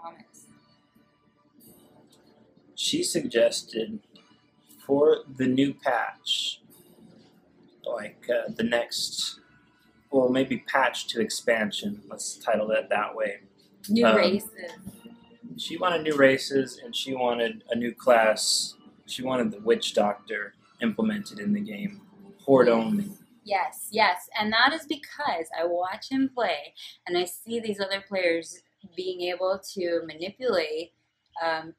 comments? She suggested for the new patch, like the next, well, maybe patch to expansion. Let's title it that way. New races. She wanted new races, and she wanted a new class. She wanted the Witch Doctor implemented in the game, horde only. Yes, yes, and that is because I watch him play, and I see these other players being able to manipulate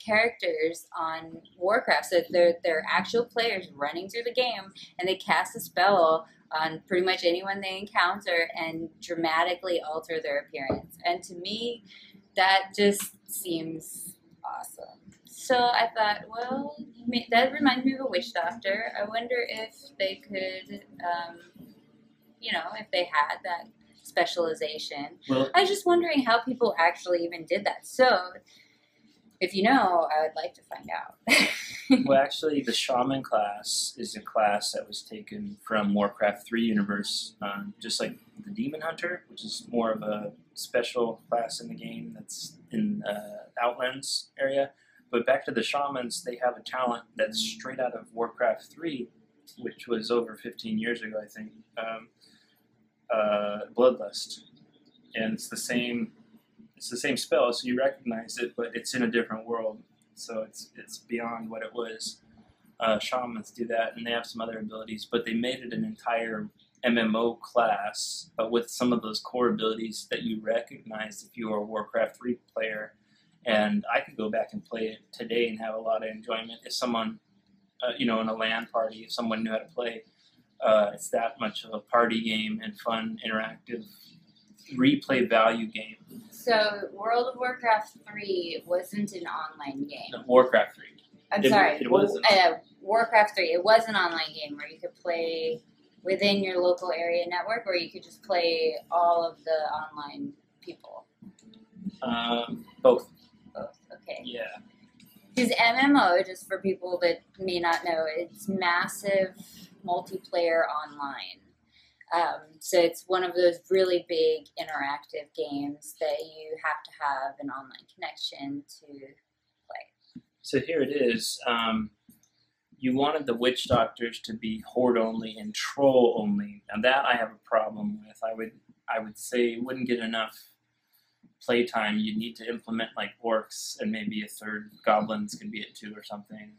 characters on Warcraft. So they're actual players running through the game, and they cast a spell on pretty much anyone they encounter and dramatically alter their appearance. And to me, that just seems awesome. So I thought, well, that reminds me of a Witch Doctor. I wonder if they could, if they had that specialization. Well, I was just wondering how people actually even did that. So if you know, I would like to find out. well, actually, the Shaman class is a class that was taken from Warcraft 3 universe, just like the Demon Hunter, which is more of a special class in the game that's in Outlands area. But back to the Shamans, they have a talent that's straight out of Warcraft 3, which was over 15 years ago, I think, Bloodlust. And it's the same spell, so you recognize it, but it's in a different world. So it's beyond what it was. Shamans do that, and they have some other abilities, but they made it an entire MMO class, but with some of those core abilities that you recognize if you are a Warcraft 3 player. And I could go back and play it today and have a lot of enjoyment. If someone, in a LAN party, if someone knew how to play, it's that much of a party game and fun, interactive, replay value game. So World of Warcraft 3 wasn't an online game. No, Warcraft 3. I'm sorry. It wasn't. Warcraft 3. It was an online game where you could play within your local area network, or you could just play all of the online people. Both. Both. Okay. Yeah. Because MMO, just for people that may not know, it's massive multiplayer online. So it's one of those really big interactive games that you have to have an online connection to play. So here it is. You wanted the Witch Doctors to be Horde only and Troll only. Now that I have a problem with. I would say you wouldn't get enough playtime. You'd need to implement like orcs, and maybe a third goblins could be it too, or something.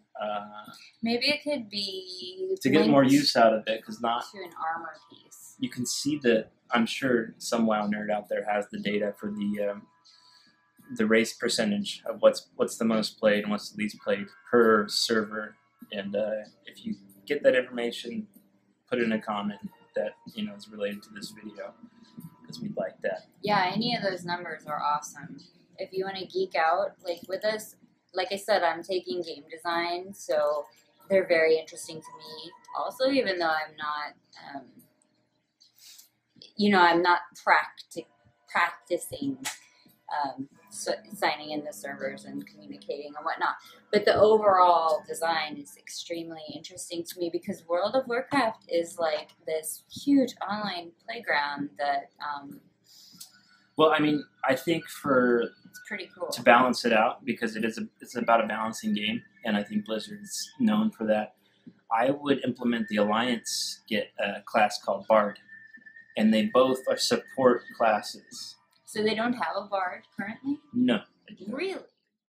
Maybe it could be to get more use out of it, because not to an armor piece. You can see that. I'm sure some WoW nerd out there has the data for the race percentage of what's the most played and what's the least played per server. And if you get that information, put it in a comment that is related to this video, because we'd like that. Yeah, any of those numbers are awesome. If you want to geek out, like with us, like I said, I'm taking game design, so they're very interesting to me. Also, even though I'm not, I'm not practicing signing in the servers and communicating and whatnot. But the overall design is extremely interesting to me, because World of Warcraft is like this huge online playground that. Well, I mean, I think it's pretty cool to balance it out, because it's about a balancing game, and I think Blizzard's known for that. I would implement the Alliance get a class called Bard, and they both are support classes. So they don't have a Bard currently? No.